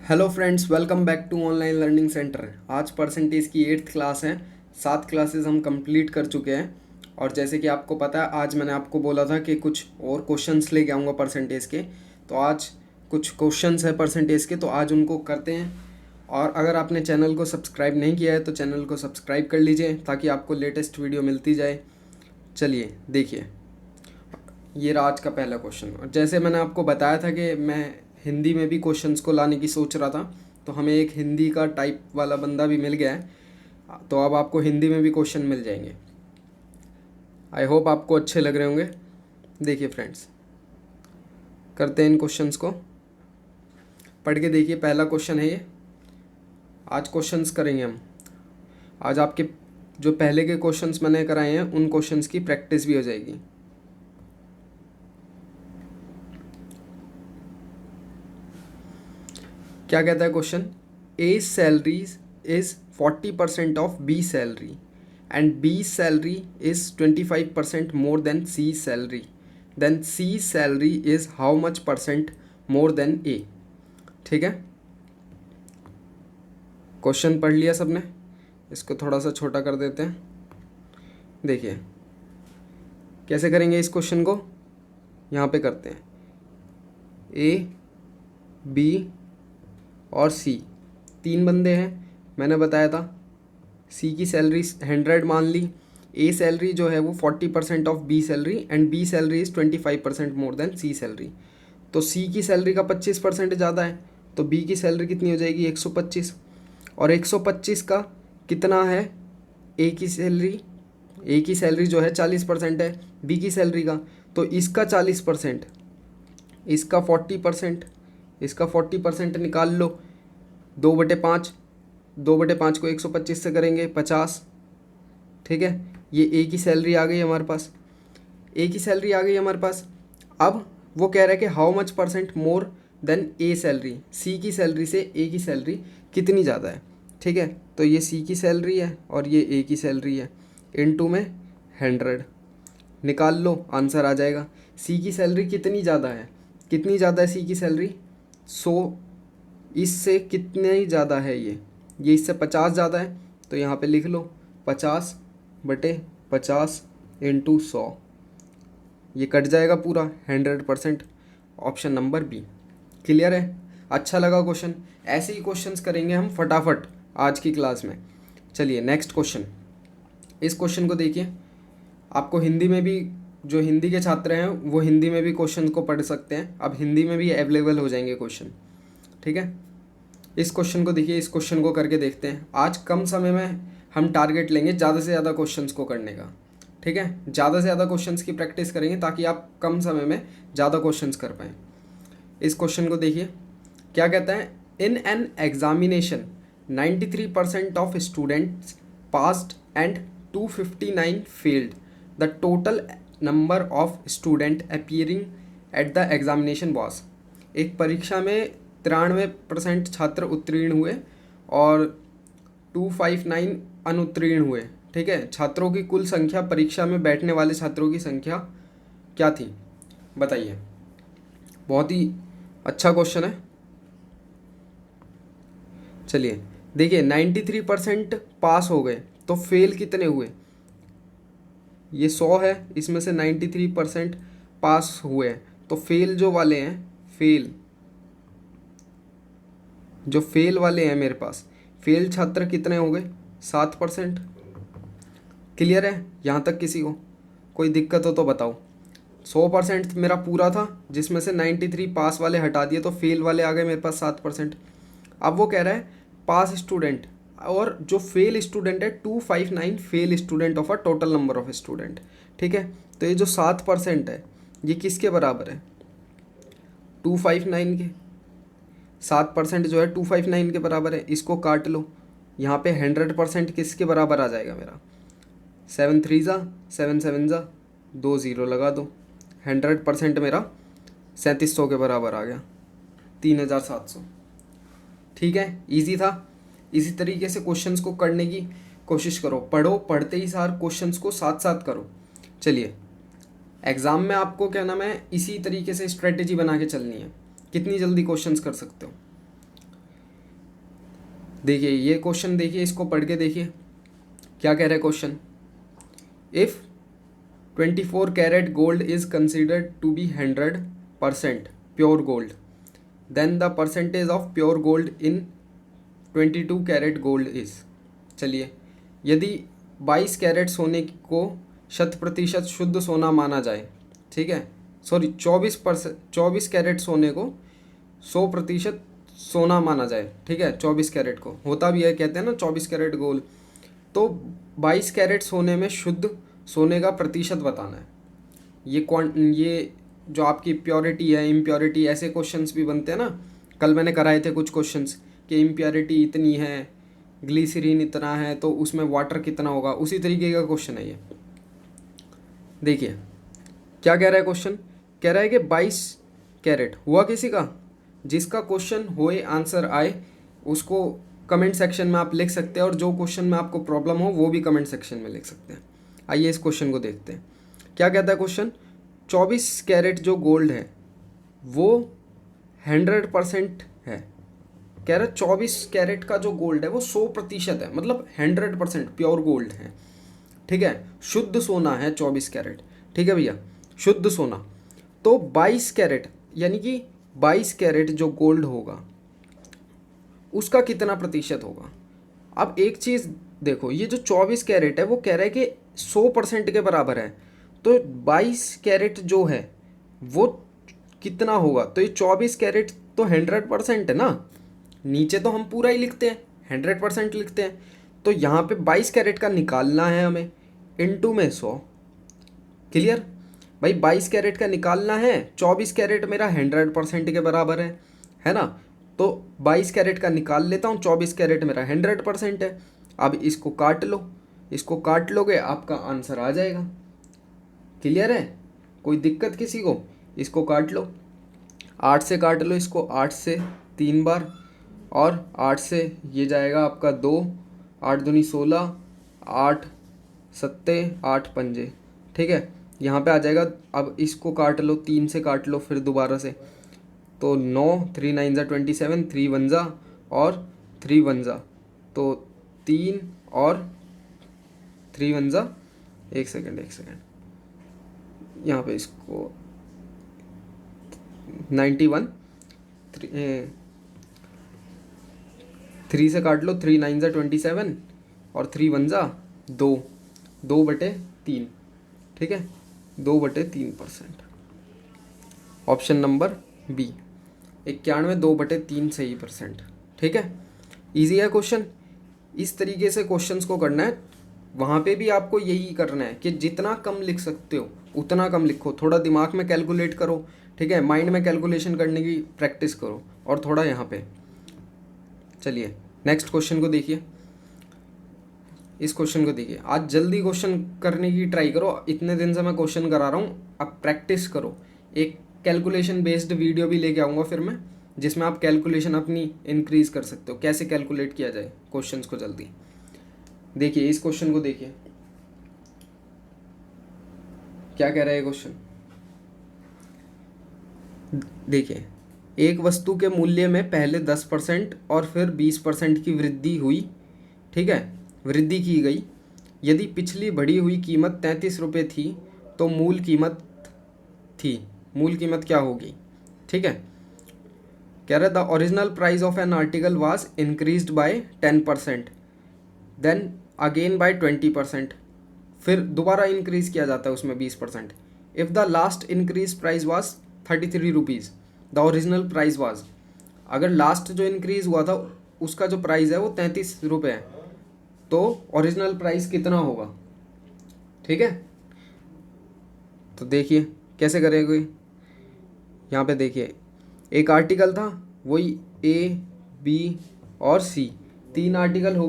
Hello friends, welcome back to online learning centre. आज percentage की 8th class है। 7 classes हम कंप्लीट कर चुके हैं। और जैसे कि आपको पता है, आज मैंने आपको बोला था कि कुछ और क्वेश्चंस लेके आऊँगा परसेंटेज के। तो आज कुछ क्वेश्चंस है परसेंटेज के, तो आज उनको करते हैं। और अगर आपने चैनल को सब्सक्राइब नहीं किया है तो चैनल को सब्सक्राइब कर लीजिए ताकि आपको लेटेस्ट वीडियो मिलती जाए। चलिए देखिए, ये रहा आज का पहला क्वेश्चन। और जैसे मैंने आपको बताया था कि मैं हिंदी में भी क्वेश्चंस को लाने की सोच रहा था, तो हमें एक हिंदी का टाइप वाला बंदा भी मिल गया है। तो अब आपको हिंदी में भी क्वेश्चन मिल जाएंगे। आई होप आपको अच्छे लग रहे होंगे। देखिए फ्रेंड्स, करते हैं इन क्वेश्चंस को। पढ़ के देखिए, पहला क्वेश्चन है ये। आज क्वेश्चंस करेंगे हम। आज आपके जो पहले के क्वेश्चंस मैंने कराए हैं उन क्वेश्चंस की प्रैक्टिस भी हो जाएगी। क्या कहता है question? A salary is 40% of B salary and B salary is 25% more than C salary, then C salary is how much percent more than A. ठीक है, क्वेश्चन पढ़ लिया सबने? इसको थोड़ा सा छोटा कर देते हैं। देखिए कैसे करेंगे इस क्वेश्चन को। यहाँ पे करते हैं ए, बी और सी, 3 बंदे हैं। मैंने बताया था सी की सैलरी 100 मान ली। ए सैलरी जो है वो 40% of B salary and B salary is 25% more than C salary. तो सी की सैलरी का 25% ज़्यादा है, तो बी की सैलरी कितनी हो जाएगी? 125। और 125 का कितना है ए की सैलरी? ए की सैलरी जो है 40% है बी की सैलरी का, तो इसका 40%, इसका 40%, इसका 40% निकाल लो। 2/5, 2/5 को 125 से करेंगे 50। ठीक है, ये ए की सैलरी आ गई हमारे पास। ए की सैलरी आ गई हमारे पास। अब वो कह रहा है कि how much percent more than A salary, C की सैलरी से ए की सैलरी कितनी ज़्यादा है। ठीक है, तो ये सी की सैलरी है और ये ए की सैलरी है, इनटू में 100 निकाल लो, आंसर आ जाएगा। सी की सैलरी कितनी ज़्यादा है? कितनी ज़्यादा है सी की सैलरी? 100। इससे कितने ज़्यादा है ये इससे 50 ज़्यादा है। तो यहाँ पे लिख लो 50/50 इंटू 100, ये कट जाएगा पूरा 100%। Option number B. क्लियर है? अच्छा लगा क्वेश्चन? ऐसे ही क्वेश्चंस करेंगे हम फटाफट आज की क्लास में। चलिए नेक्स्ट क्वेश्चन। इस क्वेश्चन को देखिए। आपको हिंदी में भी, जो हिंदी के छात्र हैं वो हिंदी में भी क्वेश्चन को पढ़ सकते हैं। अब हिंदी में भी अवेलेबल हो जाएंगे क्वेश्चन। ठीक है, इस क्वेश्चन को देखिए, इस क्वेश्चन को करके देखते हैं। आज कम समय में हम टारगेट लेंगे ज़्यादा से ज़्यादा क्वेश्चंस को करने का। ठीक है, ज़्यादा से ज़्यादा क्वेश्चंस की प्रैक्टिस करेंगे ताकि आप कम समय में ज़्यादा क्वेश्चंस कर पाएँ। इस क्वेश्चन को देखिए, क्या कहता है? In an examination 93% of students passed and 259 failed, the total number of student appearing at the examination was. एक परीक्षा में 93% छात्र उत्तीर्ण हुए और 259 अनुत्तीर्ण हुए। ठीक है, छात्रों की कुल संख्या, परीक्षा में बैठने वाले छात्रों की संख्या क्या थी? बताइए। बहुत ही अच्छा क्वेश्चन है। चलिए देखिए, 93% पास हो गए तो फेल कितने हुए? ये 100 है, इसमें से 93% पास हुए हैं, तो फेल जो वाले हैं, फेल जो फेल वाले हैं मेरे पास, फेल छात्र कितने हो गए? 7%। क्लियर है यहाँ तक? किसी को कोई दिक्कत हो तो बताओ। 100% मेरा पूरा था, जिसमें से 93 पास वाले हटा दिए तो फेल वाले आ गए मेरे पास 7%। अब वो कह रहा है पास स्टूडेंट, और जो फेल स्टूडेंट है 259 fail student of a total number of student. ठीक है, तो ये जो 7% है ये किसके बराबर है? 259 के। 7% जो है 259 के बराबर है। इसको काट लो, यहाँ पे 100% किसके बराबर आ जाएगा मेरा? 7 3 ज़ा 7 7 ज़ा 2 0 लगा दो। 100% मेरा 3700 के बराबर आ गया, 3700। ठीक है, इजी था। इसी तरीके से क्वेश्चंस को करने की कोशिश करो। पढ़ो, पढ़ते ही सार क्वेश्चंस को साथ साथ करो। चलिए, एग्ज़ाम में आपको क्या नाम है, इसी तरीके से स्ट्रेटेजी बना के चलनी है। कितनी जल्दी क्वेश्चंस कर सकते हो? देखिए ये क्वेश्चन, देखिए इसको पढ़ के देखिए क्या कह रहा है question. If 24 carat gold is considered to be 100% pure gold, then the percentage of pure gold in 22 carat gold is. चलिए, यदि 22 कैरेट सोने को 100% शुद्ध सोना माना जाए, ठीक है, सॉरी 24 कैरेट सोने को 100% सोना माना जाए, ठीक है, 24 कैरेट को होता भी है, कहते हैं ना 24 कैरेट गोल्ड, तो 22 कैरेट सोने में शुद्ध सोने का प्रतिशत बताना है। ये जो आपकी प्योरिटी है, इम्प्योरिटी, ऐसे क्वेश्चंस भी बनते हैं ना, कल मैंने कराए थे कुछ क्वेश्चंस कि इम्प्योरिटी इतनी है, ग्लिसरीन इतना है, तो उसमें वाटर कितना होगा, उसी तरीके का क्वेश्चन है ये। देखिए क्या कह रहा है क्वेश्चन, कह रहा है कि 22 कैरेट हुआ किसी का, जिसका क्वेश्चन होए आंसर आए उसको कमेंट सेक्शन में आप लिख सकते हैं, और जो क्वेश्चन में आपको प्रॉब्लम हो वो भी कमेंट सेक्शन में लिख सकते हैं। आइए इस क्वेश्चन को देखते हैं क्या कहता है क्वेश्चन। 24 कैरेट जो गोल्ड है वो 100% है। कह रहा है 24 कैरेट का जो गोल्ड है वो 100% है, मतलब 100% प्योर गोल्ड है, ठीक है, शुद्ध सोना है 24 कैरेट, ठीक है भैया, शुद्ध सोना। तो 22 कैरेट यानी कि 22 कैरेट जो गोल्ड होगा उसका कितना प्रतिशत होगा। अब एक चीज़ देखो, ये जो 24 कैरेट है वो कह रहा है कि 100% के बराबर है, तो 22 कैरेट जो है वो कितना होगा, तो ये 24 कैरेट तो 100% है ना, नीचे तो हम पूरा ही लिखते हैं, 100% लिखते हैं, तो यहाँ पे 22 कैरेट का निकालना है हमें, इनटू में 100। क्लियर भाई, 22 कैरेट का निकालना है, 24 कैरेट मेरा 100% के बराबर है ना, तो 22 कैरेट का निकाल लेता हूँ, 24 कैरेट मेरा 100% है। अब इसको काट लो, इसको काट लोगे आपका आंसर आ जाएगा। क्लियर है, कोई दिक्कत किसी को, इसको काट लो, 8 से काट लो इसको, 8 से 3 बार, और 8 से ये जाएगा आपका 2, 8 दूनी 16, 8 सत्ते 8 पंजे, ठीक है, यहाँ पे आ जाएगा। अब इसको काट लो, 3 से काट लो फिर दोबारा से, तो 9, 3 9 जा 27, 3 1 जा और 3 1 जा, तो 3 और 3 1 जा, एक सेकेंड यहाँ पे इसको 91, 3 से काट लो, 3 9 जा 27 और 3 1 जा 2, 2/3, ठीक है, 2/3%। ऑप्शन नंबर बी 91 2/3 सही %, ठीक है। इजी है क्वेश्चन, इस तरीके से क्वेश्चंस को करना है। वहाँ पे भी आपको यही करना है कि जितना कम लिख सकते हो उतना कम लिखो, थोड़ा दिमाग में कैलकुलेट करो, ठीक है, माइंड में कैलकुलेशन करने की प्रैक्टिस करो, और थोड़ा यहाँ पे। चलिए नेक्स्ट क्वेश्चन को देखिए, इस क्वेश्चन को देखिए, आज जल्दी क्वेश्चन करने की ट्राई करो, इतने दिन से मैं क्वेश्चन करा रहा हूँ, अब प्रैक्टिस करो। एक कैलकुलेशन बेस्ड वीडियो भी लेके आऊँगा फिर मैं, जिसमें आप कैलकुलेशन अपनी इंक्रीज कर सकते हो, कैसे कैलकुलेट किया जाए क्वेश्चंस को जल्दी। देखिए इस क्वेश्चन को देखिए क्या कह रहा है क्वेश्चन। देखिए, एक वस्तु के मूल्य में पहले 10% और फिर 20% की वृद्धि हुई, ठीक है, वृद्धि की गई। यदि पिछली बढ़ी हुई कीमत 33 रुपये थी तो मूल कीमत क्या होगी, ठीक है। कह रहा है the original price of an article was increased by 10%, then again by 20%, फिर दोबारा इंक्रीज किया जाता है उसमें 20%। If the last increase price was 33 rupees, the original price was, अगर लास्ट जो इंक्रीज हुआ था उसका जो प्राइस है वो 33 रुपये है, तो ओरिजिनल प्राइस कितना होगा, ठीक है। तो देखिए कैसे करेंगे, यहाँ पे देखिए एक आर्टिकल था, वही ए बी और सी, 3 आर्टिकल हो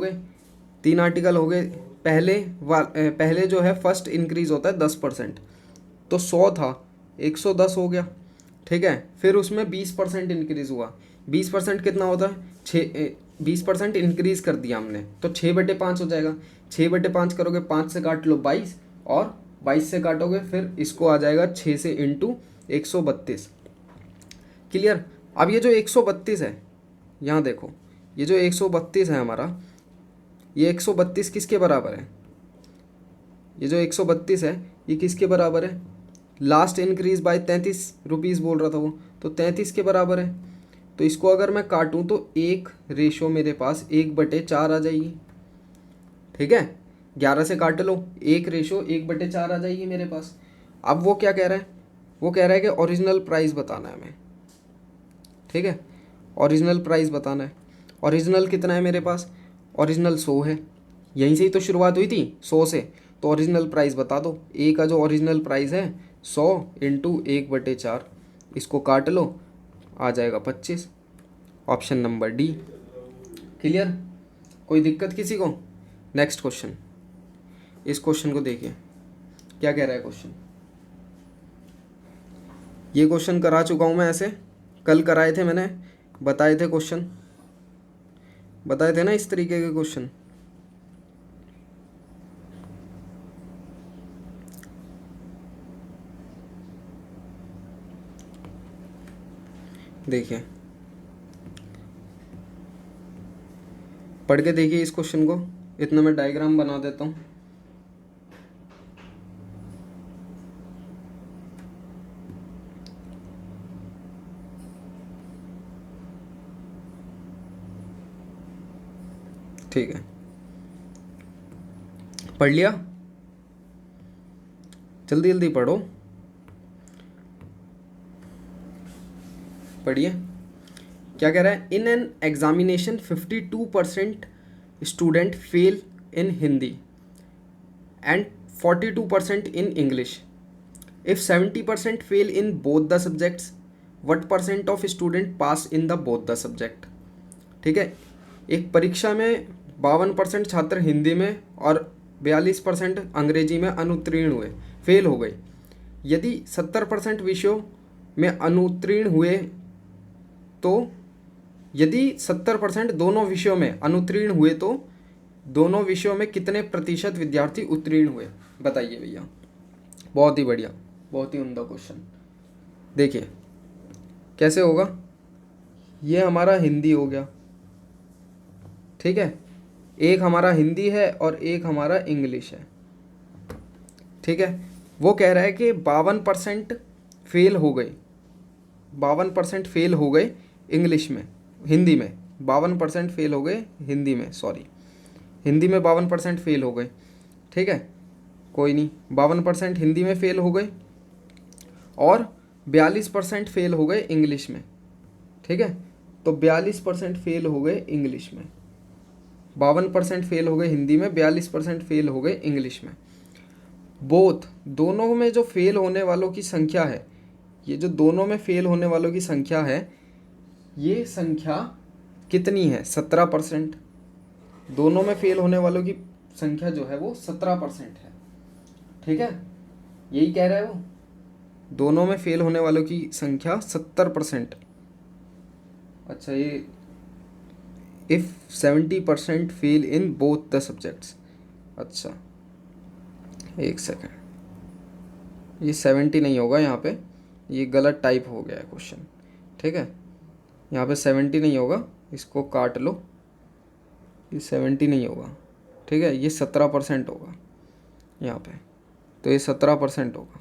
गए। पहले जो है फर्स्ट इंक्रीज होता है 10%, तो 100 था 110 हो गया, ठीक है। फिर उसमें 20% इंक्रीज़ हुआ, 20% कितना होता है 20% इंक्रीज़ कर दिया हमने, तो 6/5 हो जाएगा। 6/5 करोगे, 5 से काट लो 22, और 22 से काटोगे फिर इसको आ जाएगा 6 से इंटू 132। क्लियर। अब ये जो 132 है, यहाँ देखो, ये जो 132 है हमारा, ये 132 किसके बराबर है? ये जो 132 है ये किसके बराबर है? लास्ट इंक्रीज बाय 33 रुपीज़ बोल रहा था वो, तो 33 के बराबर है। तो इसको अगर मैं काटूँ तो 1 रेशो मेरे पास 1/4 आ जाएगी। ठीक है, 11 से काट लो, 1 रेशो 1/4 आ जाएगी मेरे पास। अब वो क्या कह रहा है? वो कह रहा है कि ओरिजिनल प्राइस बताना है हमें। ठीक है, ओरिजिनल प्राइस बताना है। ओरिजिनल कितना है मेरे पास? ओरिजिनल 100 है, यहीं से ही तो शुरुआत हुई थी 100 से। तो ओरिजिनल प्राइस बता दो। ए का जो ओरिजिनल प्राइस है 100 इंटू 1/4, इसको काट लो, आ जाएगा 25। Option number D. क्लियर? कोई दिक्कत किसी को? Next question. इस क्वेश्चन को देखिए क्या कह रहा है क्वेश्चन। ये क्वेश्चन करा चुका हूँ मैं, ऐसे कल कराए थे मैंने, बताए थे क्वेश्चन, बताए थे ना इस तरीके के क्वेश्चन। देखिए, पढ़ के देखिए इस क्वेश्चन को। इतना मैं डायग्राम बना देता हूँ। ठीक है, पढ़ लिया? जल्दी जल्दी पढ़ो, पढ़िए क्या कह रहा है। In an examination 52% student fail in Hindi and 42% in English. If 70% fail in both the subjects, what percent of student pass in the both the subject. ठीक है, एक परीक्षा में 52% छात्र हिंदी में और 42% अंग्रेजी में अनुत्तीर्ण हुए, फेल हो गए। यदि 70% विषयों में अनुत्तीर्ण हुए तो, यदि 70% दोनों विषयों में अनुत्तीर्ण हुए तो दोनों विषयों में कितने प्रतिशत विद्यार्थी उत्तीर्ण हुए? बताइए भैया। बहुत ही बढ़िया, बहुत ही उम्दा क्वेश्चन। देखिए कैसे होगा। ये हमारा हिंदी हो गया, ठीक है, एक हमारा हिंदी है और एक हमारा इंग्लिश है। ठीक है, वो कह रहा है कि 52% फेल हो गए, 52% फेल हो गए इंग्लिश में, हिंदी में 52% फेल हो गए, हिंदी में, सॉरी, हिंदी में 52% फेल हो गए। ठीक है, कोई नहीं, 52% हिंदी में फेल हो गए और 42% फेल हो गए इंग्लिश में। ठीक है, तो 42% फेल हो गए इंग्लिश में, 52% फेल हो गए हिंदी में, 42% फेल हो गए इंग्लिश में। बोथ, दोनों में जो फेल होने वालों की संख्या है, ये जो दोनों में फेल होने वालों की संख्या है, ये संख्या कितनी है? 17%। दोनों में फेल होने वालों की संख्या जो है वो 17% है। ठीक है, यही कह रहा है वो, दोनों में फेल होने वालों की संख्या 70%। अच्छा, ये if 70% fail in both the subjects. अच्छा एक सेकेंड, ये 70 नहीं होगा यहाँ पे, ये गलत टाइप हो गया है क्वेश्चन। ठीक है, यहाँ पे 70 नहीं होगा, इसको काट लो, ये 70 नहीं होगा। ठीक है, ये 17% होगा यहाँ पे, तो ये 17% होगा।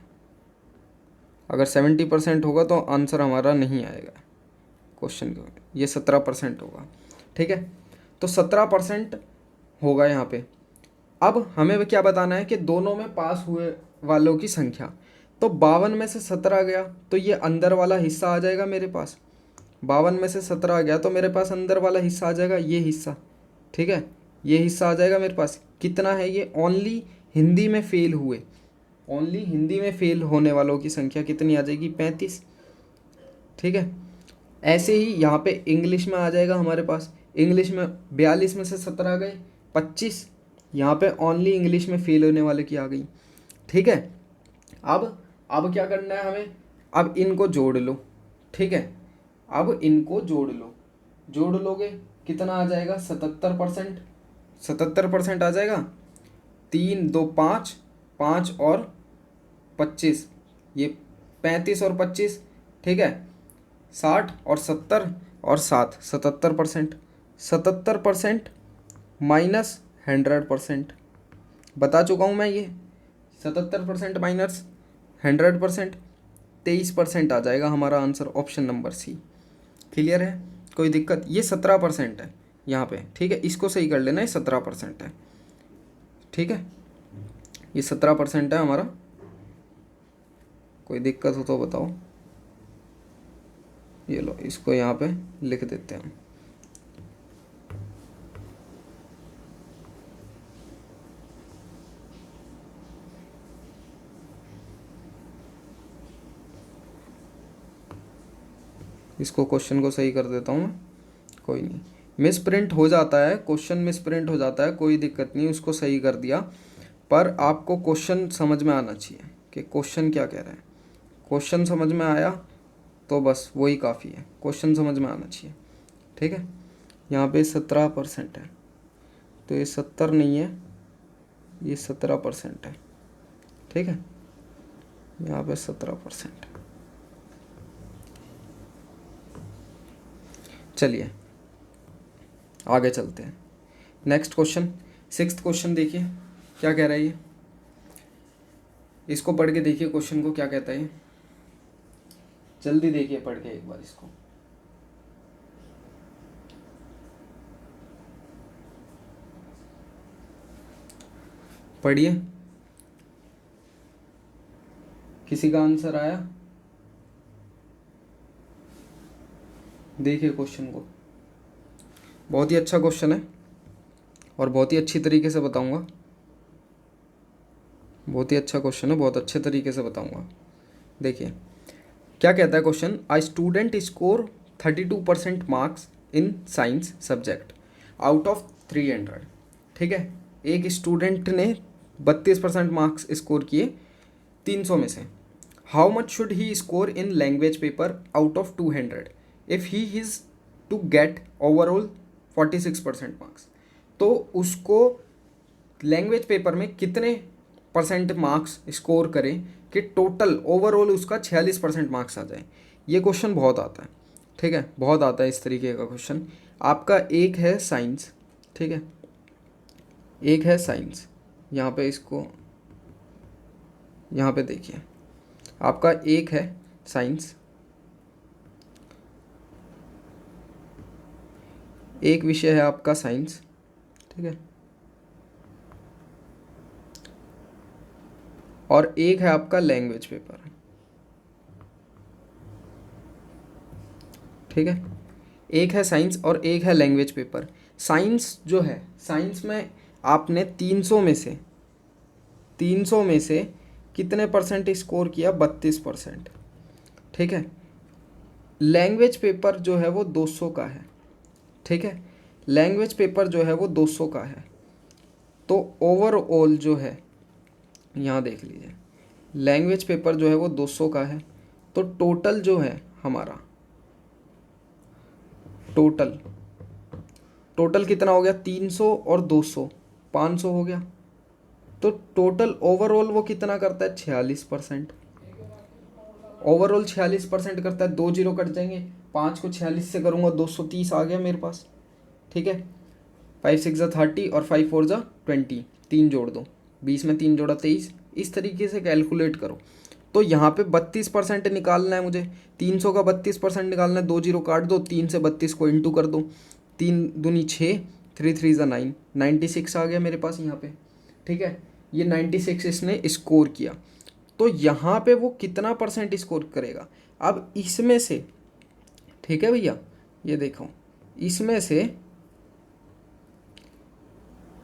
अगर 70% होगा तो आंसर हमारा नहीं आएगा क्वेश्चन का, ये 17% होगा। ठीक है, तो 17% होगा यहाँ पे। अब हमें क्या बताना है कि दोनों में पास हुए वालों की संख्या। तो 52 में से 17 गया तो ये अंदर वाला हिस्सा आ जाएगा मेरे पास, 52 में से 17 आ गया तो मेरे पास अंदर वाला हिस्सा आ जाएगा, ये हिस्सा। ठीक है, ये हिस्सा आ जाएगा मेरे पास। कितना है ये? ओनली हिंदी में फेल हुए, ओनली हिंदी में फेल होने वालों की संख्या कितनी आ जाएगी? 35। ठीक है, ऐसे ही यहाँ पे इंग्लिश में आ जाएगा हमारे पास। इंग्लिश में 42 में से 17 गए, 25। यहाँ पे ओनली इंग्लिश में फेल होने वाले की आ गई। ठीक है, अब क्या करना है हमें? अब इनको जोड़ लो। ठीक है, अब इनको जोड़ लो, जोड़ लोगे कितना आ जाएगा? 77%। 77% आ जाएगा। 3 2 5, 5 और 25, ये 35 और 25। ठीक है, 60 और 70 और 7, 77%। 77% माइनस 100%। बता चुका हूँ मैं ये। 77% माइनस 100%, 23% आ जाएगा हमारा answer, option number C. Clear है? कोई दिक्कत? ये 17% है यहाँ पे, ठीक है, इसको सही कर लेना, ये 17% है, ठीक है, ये 17% है हमारा। कोई दिक्कत हो तो बताओ। ये लो, इसको यहाँ पे लिख देते हैं हम। इसको क्वेश्चन को सही कर देता हूँ मैं, कोई नहीं। मिस प्रिंट हो जाता है, क्वेश्चन मिस प्रिंट हो जाता है, कोई दिक्कत नहीं, उसको सही कर दिया। पर आपको क्वेश्चन समझ में आना चाहिए कि क्वेश्चन क्या कह रहा है। क्वेश्चन समझ में आया तो बस वही काफ़ी है, क्वेश्चन समझ में आना चाहिए, ठीक है। यहाँ पे 17% है, तो ये 70 नहीं है, ये 17% है, ठीक है। यहाँ पे 17% है। चलिए आगे चलते हैं। नेक्स्ट क्वेश्चन, 6th क्वेश्चन देखिए क्या कह रहा है ये। इसको पढ़ के देखिए क्वेश्चन को, क्या कहता है ये। जल्दी देखिए पढ़ के एक बार इसको। पढ़िए, किसी का आंसर आया? देखिए क्वेश्चन को, बहुत ही अच्छा क्वेश्चन है और बहुत ही अच्छी तरीके से बताऊंगा। बहुत ही अच्छा क्वेश्चन है, बहुत अच्छे तरीके से बताऊंगा। देखिए क्या कहता है क्वेश्चन। आ student score 32% marks in science subject out of 300। ठीक है, एक स्टूडेंट ने 32% मार्क्स स्कोर किए 300 में से। How much should he score in language paper out of 200 if he is to get overall 46% marks. तो उसको लैंग्वेज पेपर में कितने परसेंट मार्क्स स्कोर करें कि टोटल ओवरऑल उसका 46% मार्क्स आ जाए। ये क्वेश्चन बहुत आता है, ठीक है, बहुत आता है इस तरीके का क्वेश्चन। आपका एक है साइंस, ठीक है, एक है साइंस। यहाँ पे इसको, यहाँ पे देखिए, आपका एक है साइंस, एक विषय है आपका साइंस, ठीक है, और एक है आपका लैंग्वेज पेपर, ठीक है। एक है साइंस और एक है लैंग्वेज पेपर। साइंस जो है, साइंस में आपने 300 में से कितने परसेंट स्कोर किया? 32%, ठीक है। लैंग्वेज पेपर जो है वो 200 का है, ठीक है, लैंग्वेज पेपर जो है वो 200 का है। तो ओवरऑल जो है, यहाँ देख लीजिए, लैंग्वेज पेपर जो है वो 200 का है। तो टोटल जो है हमारा, टोटल टोटल कितना हो गया? 300 और 200, 500 हो गया। तो टोटल ओवरऑल वो कितना करता है? 46%। ओवरऑल 46% करता है। 2 जीरो कट जाएंगे, 5 को 46 से करूँगा 230 आ गया मेरे पास, ठीक है। 5 6 ज़ा 30 और 5 4 ज़ा 20, 3 जोड़ दो, 20 में 3 जोड़ा 23। इस तरीके से कैलकुलेट करो। तो यहाँ पे 32% निकालना है मुझे, 300 का 32% निकालना है। 2 जीरो काट दो, 3 से 32 को इंटू कर दो, 3 दूनी 6, 3 3 ज़ा 9, 96 आ गया मेरे पास यहाँ पे, ठीक है। ये 96 इसने स्कोर किया। तो यहाँ पे वो कितना परसेंट स्कोर करेगा? अब इसमें से, ठीक है भैया, ये देखो, इसमें से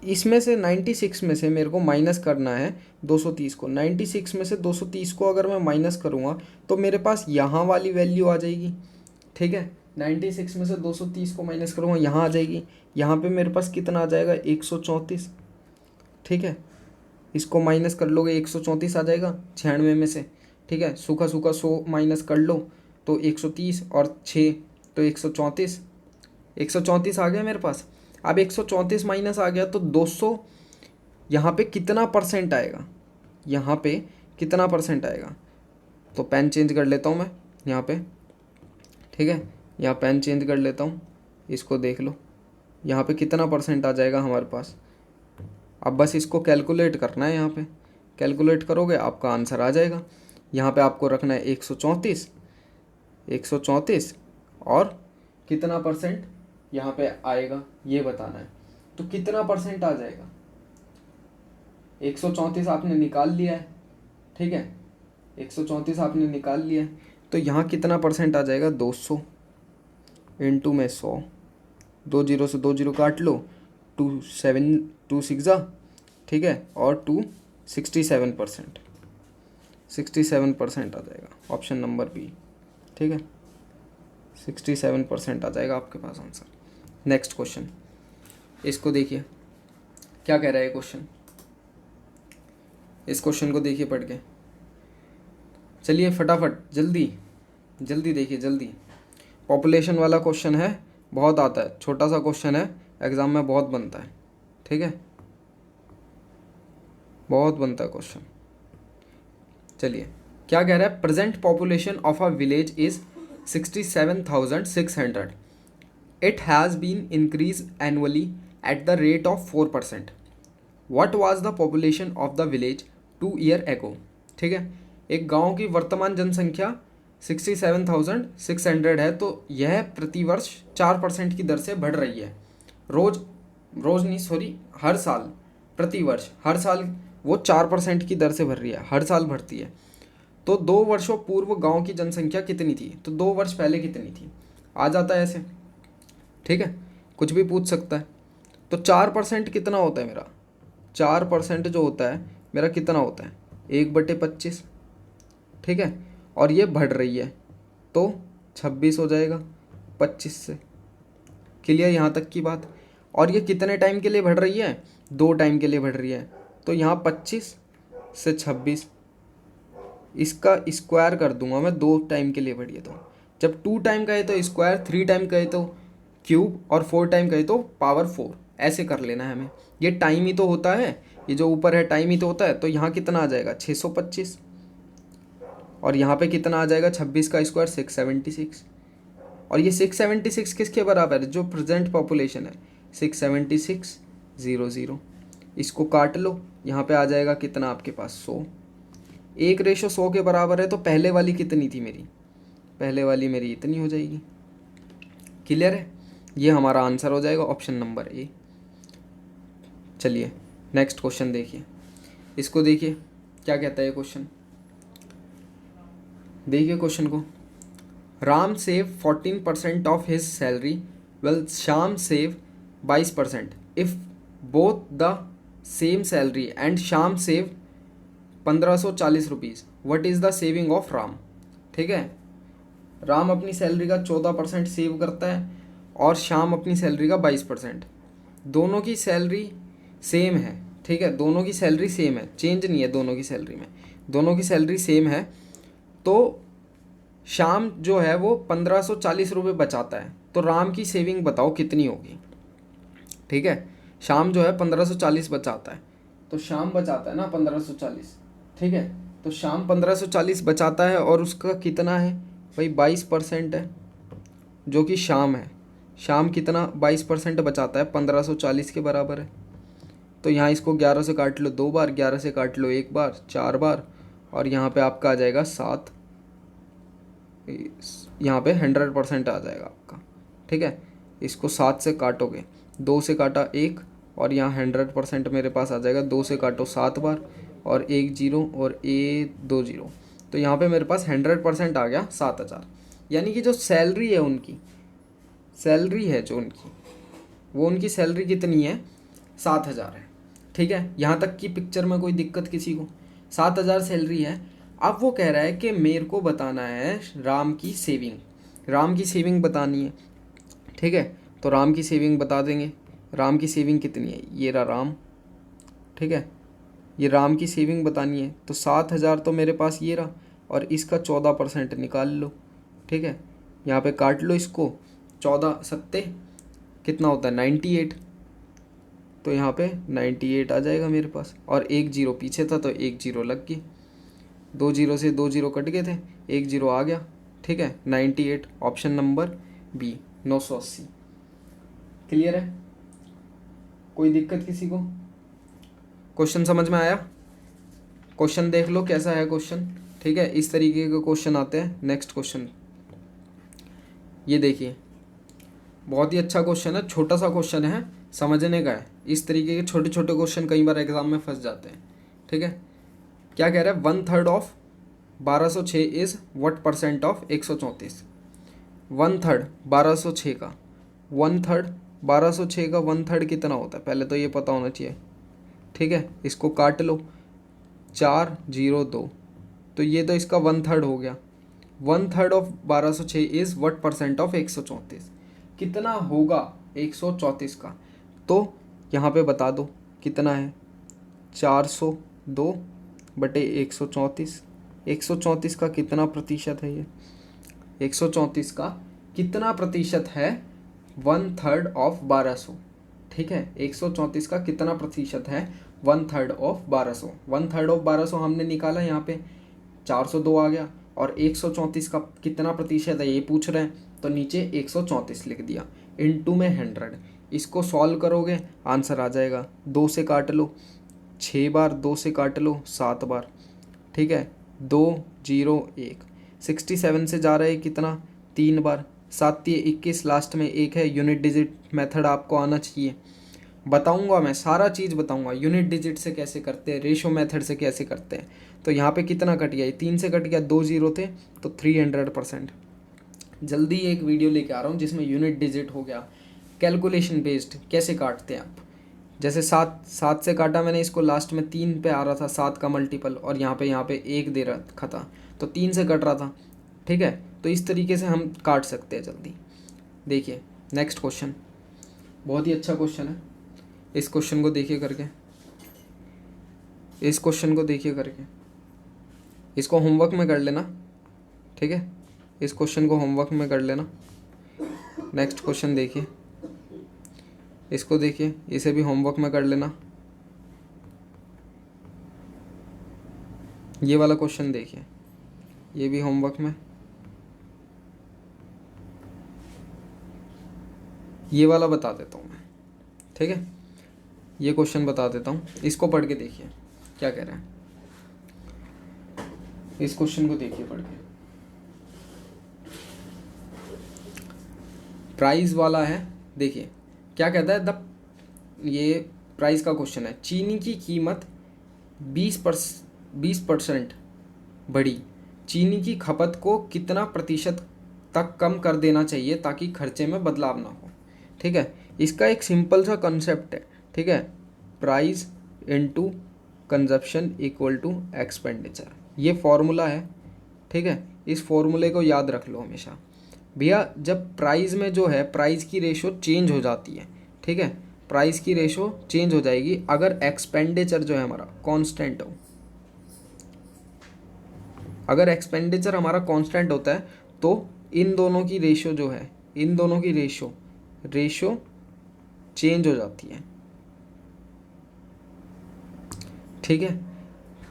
96 में से मेरे को माइनस करना है 230 को। 96 में से 230 को अगर मैं माइनस करूँगा तो मेरे पास यहाँ वाली वैल्यू आ जाएगी, ठीक है। 96 में से 230 को माइनस करूँगा, यहाँ आ जाएगी। यहाँ पे मेरे पास कितना आ जाएगा? 134, ठीक है। इसको माइनस कर लोगे, 134 आ जाएगा 96 में से, ठीक है। सूखा सूखा 100 माइनस कर लो तो 130 और 6 तो 134, 134 आ गया मेरे पास। अब 134 माइनस आ गया तो 200, यहाँ पे कितना परसेंट आएगा? यहाँ पे कितना परसेंट आएगा? तो पेन चेंज कर लेता हूँ मैं यहाँ पे, ठीक है, यहाँ पेन चेंज कर लेता हूँ, इसको देख लो। यहाँ पे कितना परसेंट आ जाएगा हमारे पास। अब बस इसको कैलकुलेट करना है, यहाँ पे कैलकुलेट करोगे आपका आंसर आ जाएगा। यहाँ पे आपको रखना है 134, 134 और कितना परसेंट यहाँ पे आएगा ये बताना है। तो कितना परसेंट आ जाएगा, 134 आपने निकाल लिया है, ठीक है, 134 आपने निकाल लिया है, तो यहाँ कितना परसेंट आ जाएगा, 200 इंटू में 100, 2 जीरो से 2 जीरो काट लो, 2 6 जा, ठीक है, और 67%, 67% आ जाएगा ऑप्शन नंबर बी, ठीक है, 67% आ जाएगा आपके पास आंसर। नेक्स्ट क्वेश्चन, इसको देखिए क्या कह रहा है क्वेश्चन, इस क्वेश्चन को देखिए पढ़ के, चलिए फटाफट जल्दी जल्दी देखिए जल्दी। पॉपुलेशन वाला क्वेश्चन है, बहुत आता है, छोटा सा क्वेश्चन है, एग्ज़ाम में बहुत बनता है, ठीक है, बहुत बनता है क्वेश्चन। चलिए क्या कह रहा है, present population of a village is 67,600, it has been increase annually at the rate of 4%, what was the population of the village 2 year ago. ठीक है, एक गांव की वर्तमान जनसंख्या 67,600 है, तो यह प्रतिवर्ष 4% की दर से बढ़ रही है। रोज नहीं, सॉरी, हर साल, प्रतिवर्ष, हर साल वो 4% की दर से बढ़ रही है, हर साल बढ़ती है। तो 2 वर्षों पूर्व गांव की जनसंख्या कितनी थी, तो 2 वर्ष पहले कितनी थी, आ जाता है ऐसे, ठीक है, कुछ भी पूछ सकता है। तो 4% कितना होता है मेरा, 4% जो होता है मेरा कितना होता है, 1/25, ठीक है, और ये बढ़ रही है तो 26 हो जाएगा 25 से। क्लियर यहाँ तक की बात। और ये कितने टाइम के लिए बढ़ रही है, 2 टाइम के लिए बढ़ रही है, तो यहाँ 25 से 26, इसका स्क्वायर कर दूंगा मैं, 2 टाइम के लिए बढ़ी है तो, जब 2 टाइम का है तो स्क्वायर, 3 टाइम का है तो क्यूब, और 4 टाइम का है तो पावर 4, ऐसे कर लेना है हमें। ये टाइम ही तो होता है, ये जो ऊपर है टाइम ही तो होता है, तो यहाँ कितना आ जाएगा 625, और यहाँ पे कितना आ जाएगा 26 का स्क्वायर 676, और ये 676 किसके बराबर है, जो प्रेजेंट पॉपुलेशन है 676,000। इसको काट लो, यहाँ पे आ जाएगा कितना आपके पास 100, 1:100 के बराबर है, तो पहले वाली कितनी थी मेरी, पहले वाली मेरी इतनी हो जाएगी। क्लियर है, ये हमारा आंसर हो जाएगा ऑप्शन नंबर ए। चलिए नेक्स्ट क्वेश्चन देखिए, इसको देखिए क्या कहता है क्वेश्चन, देखिए क्वेश्चन को। Ram save 14% of his salary, well Shyam save 22%, if both the same salary and Shyam save 1540 rupees, what is the saving of Ram. ठीक है, राम अपनी सैलरी का 14% सेव करता है और श्याम अपनी सैलरी का 22%, दोनों की सैलरी सेम है, ठीक है, दोनों की सैलरी सेम है, चेंज नहीं है दोनों की सैलरी में, दोनों की सैलरी सेम है। तो श्याम जो है वो 1540 रुपये बचाता है, तो राम की सेविंग बताओ कितनी होगी। ठीक है, श्याम जो है 1540 बचाता है, तो श्याम बचाता है ना 1540, ठीक है, तो श्याम 1540 बचाता है और उसका कितना है भाई 22% है, जो कि श्याम है, श्याम कितना 22% बचाता है, 1540 के बराबर है। तो यहाँ इसको 11 से काट लो 2 बार, 11 से काट लो 1 बार, 4 बार, और यहाँ पे आपका आ जाएगा 7, यहाँ पे 100% आ जाएगा आपका। ठीक है, इसको 7 से काटोगे, 2 से काटा 1, और यहाँ 100% मेरे पास आ जाएगा, 2 से काटो 7 बार, और 1 0 और 2 0, तो यहाँ पे मेरे पास 100% आ गया 7,000। यानी कि जो सैलरी है उनकी, सैलरी है जो उनकी, वो उनकी सैलरी कितनी है 7,000 है। ठीक है, यहाँ तक की पिक्चर में कोई दिक्कत किसी को, 7,000 सैलरी है। अब वो कह रहा है कि मेरे को बताना है राम की सेविंग, राम की सेविंग बतानी है। ठीक है, तो राम की सेविंग बता देंगे, राम की सेविंग कितनी है, ये रहा राम, ठीक है, ये राम की सेविंग बतानी है, तो 7,000 तो मेरे पास ये रहा, और इसका 14% निकाल लो। ठीक है, यहाँ पे काट लो इसको, 14 सत्ते कितना होता है 98, तो यहाँ पे 98 आ जाएगा मेरे पास, और 1 0 पीछे था तो 1 0 लग गई, 2 0 से 2 0 कट गए थे, 1 0 आ गया। ठीक है, 98 ऑप्शन नंबर बी 980। क्लियर है, कोई दिक्कत किसी को? क्वेश्चन समझ में आया? क्वेश्चन देख लो कैसा है क्वेश्चन, ठीक है। इस तरीके के क्वेश्चन आते हैं। नेक्स्ट क्वेश्चन ये देखिए, बहुत ही अच्छा क्वेश्चन है, छोटा सा क्वेश्चन है, समझने का है। इस तरीके के छोटे छोटे क्वेश्चन कई बार एग्जाम में फंस जाते हैं, ठीक है। क्या कह रहा है? 1/3 of 1206 is what percent of 134? 1/3 1206 का 1/3 1206 का 1/3 कितना होता है? पहले तो ये पता होना चाहिए, ठीक है। इसको काट लो, 402, तो ये तो इसका 1/3 हो गया। 1/3 of 1206 is what percent of 134? कितना होगा 134 का? तो यहाँ पे बता दो कितना है, 402 बटे 134। 134 का कितना प्रतिशत है ये? 134 का कितना प्रतिशत है? 1/3 ऑफ 1200, ठीक है। 134 का कितना प्रतिशत है? 1/3 ऑफ 1200। 1/3 ऑफ 1200 हमने निकाला, यहाँ पे 402 आ गया। और 134 का कितना प्रतिशत है ये पूछ रहे हैं, तो नीचे 134 लिख दिया, इनटू में 100। इसको सॉल्व करोगे आंसर आ जाएगा। 2 से काट लो 6 बार, 2 से काट लो 7 बार, ठीक है। 2 0 1, 67 से जा रहा है कितना? 3 बार, 7 3 21, लास्ट में 1 है। यूनिट डिजिट मेथड आपको आना चाहिए। बताऊंगा मैं, सारा चीज़ बताऊंगा। यूनिट डिजिट से कैसे करते हैं, रेशो मेथड से कैसे करते हैं। तो यहाँ पे कितना कट गया? 3 से कट गया, 2 0 थे, तो 300%। जल्दी एक वीडियो लेके आ रहा हूँ जिसमें यूनिट डिजिट हो गया, कैलकुलेशन बेस्ड कैसे काटते हैं आप। जैसे 7 से काटा मैंने इसको, लास्ट में 3 पे आ रहा था 7 का मल्टीपल, और यहाँ पे 1 दे रखा था, तो 3 से कट रहा था, ठीक है। तो इस तरीके से हम काट सकते हैं जल्दी। देखिए नेक्स्ट क्वेश्चन, बहुत ही अच्छा क्वेश्चन है। इस क्वेश्चन को देखिए करके, इस क्वेश्चन को देखिए करके, इसको होमवर्क में कर लेना, ठीक है। इस क्वेश्चन को होमवर्क में कर लेना। नेक्स्ट क्वेश्चन देखिए, इसको देखिए, इसे भी होमवर्क में कर लेना। ये वाला क्वेश्चन देखिए, ये भी होमवर्क में। ये वाला बता देता हूँ मैं, ठीक है। ये क्वेश्चन बता देता हूँ, इसको पढ़ के देखिए क्या कह रहा है। इस क्वेश्चन को देखिए पढ़ के। प्राइस वाला है, देखिए क्या कहता है। ये प्राइस का क्वेश्चन है। चीनी की कीमत 20% बढ़ी, चीनी की खपत को कितना प्रतिशत तक कम कर देना चाहिए ताकि खर्चे में बदलाव ना हो, ठीक है। इसका एक सिंपल सा कंसेप्ट है, ठीक है। Price into consumption equal to expenditure, ये फॉर्मूला है, ठीक है। इस फॉर्मूले को याद रख लो हमेशा। भैया जब प्राइस में जो है, प्राइस की रेशो चेंज हो जाती है, ठीक है। प्राइस की रेशो चेंज हो जाएगी अगर एक्सपेंडिचर जो है हमारा कांस्टेंट हो। अगर एक्सपेंडिचर हमारा कांस्टेंट होता है तो इन दोनों की रेशो जो है, इन दोनों की रेशो चेंज हो जाती है, ठीक है।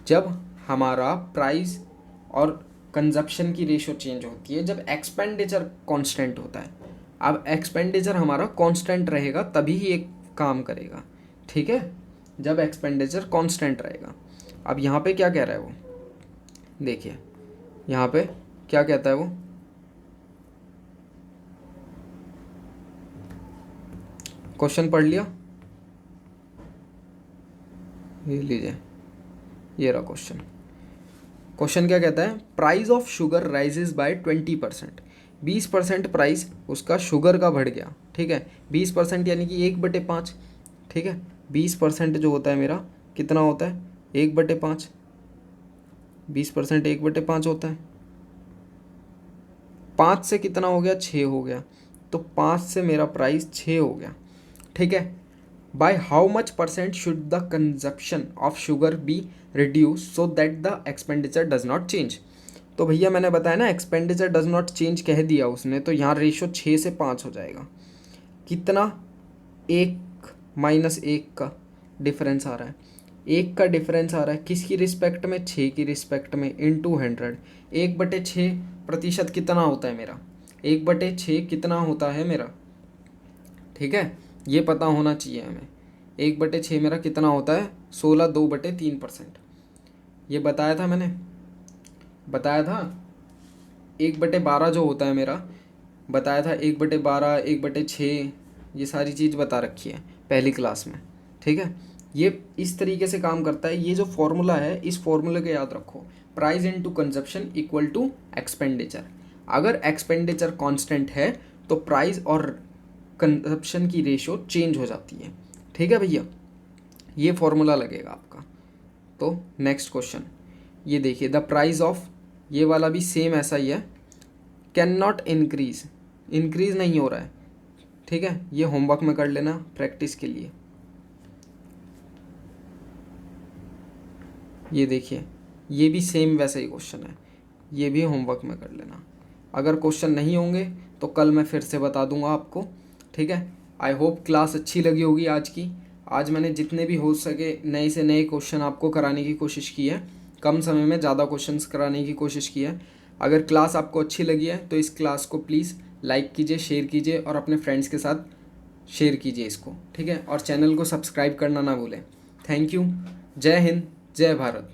जब हमारा प्राइस और कंजप्शन की रेशो चेंज होती है जब एक्सपेंडिचर कांस्टेंट होता है। अब एक्सपेंडिचर हमारा कांस्टेंट रहेगा तभी ही एक काम करेगा, ठीक है, जब एक्सपेंडिचर कांस्टेंट रहेगा। अब यहाँ पे क्या कह रहा है वो, देखिए यहाँ पे क्या कहता है वो। क्वेश्चन पढ़ लिया, ये लीजिए, ये रहा क्वेश्चन। क्वेश्चन क्या कहता है? Price of sugar rises by 20%। 20% price उसका शुगर का बढ़ गया, ठीक है। 20% यानी कि 1/5, ठीक है। 20% जो होता है मेरा कितना होता है? 1/5। 20% 1/5 होता है। 5 से कितना हो गया? 6 हो गया। तो 5 से मेरा प्राइस 6 हो गया, ठीक है। By how much percent should the consumption of sugar be reduce so that the expenditure does not change. तो भैया मैंने बताया ना, एक्सपेंडिचर डज नॉट चेंज कह दिया उसने, तो यहाँ रेशो 6 से 5 हो जाएगा। कितना? 1 - 1 का डिफरेंस आ रहा है। 1 का डिफरेंस आ रहा है किसकी रिस्पेक्ट में? 6 की रिस्पेक्ट में, इनटू 100। 1/6% कितना होता है मेरा? 1/6 कितना होता है मेरा, ठीक है। ये पता होना चाहिए हमें। 1/6 मेरा कितना होता है, 16 2/3%। ये बताया था मैंने, बताया था। 1/12 जो होता है मेरा, बताया था 1/12 1/6, ये सारी चीज़ बता रखी है पहली क्लास में। ठीक है, ये इस तरीके से काम करता है। ये जो फॉर्मूला है, इस फॉर्मूले को याद रखो, price into consumption equal to expenditure. अगर एक्सपेंडिचर कांस्टेंट है तो प्राइस और कंजप्शन की रेशियो चेंज हो जाती है। ठीक है भैया, ये फॉर्मूला लगेगा आपका। तो नेक्स्ट क्वेश्चन ये देखिए, द प्राइस ऑफ, ये वाला भी सेम ऐसा ही है, कैन नॉट इंक्रीज, इंक्रीज नहीं हो रहा है। ठीक है, ये होमवर्क में कर लेना प्रैक्टिस के लिए। ये देखिए, ये भी सेम वैसा ही क्वेश्चन है, ये भी होमवर्क में कर लेना। अगर क्वेश्चन नहीं होंगे तो कल मैं फिर से बता दूंगा आपको। ठीक है, आई होप क्लास अच्छी लगी होगी आज की। आज मैंने जितने भी हो सके नए से नए क्वेश्चन आपको कराने की कोशिश की है, कम समय में ज़्यादा क्वेश्चंस कराने की कोशिश की है। अगर क्लास आपको अच्छी लगी है तो इस क्लास को प्लीज़ लाइक कीजिए, शेयर कीजिए और अपने फ्रेंड्स के साथ शेयर कीजिए इसको। ठीक है, और चैनल को सब्सक्राइब करना ना भूलें। Thank you. जय हिंद, जय भारत।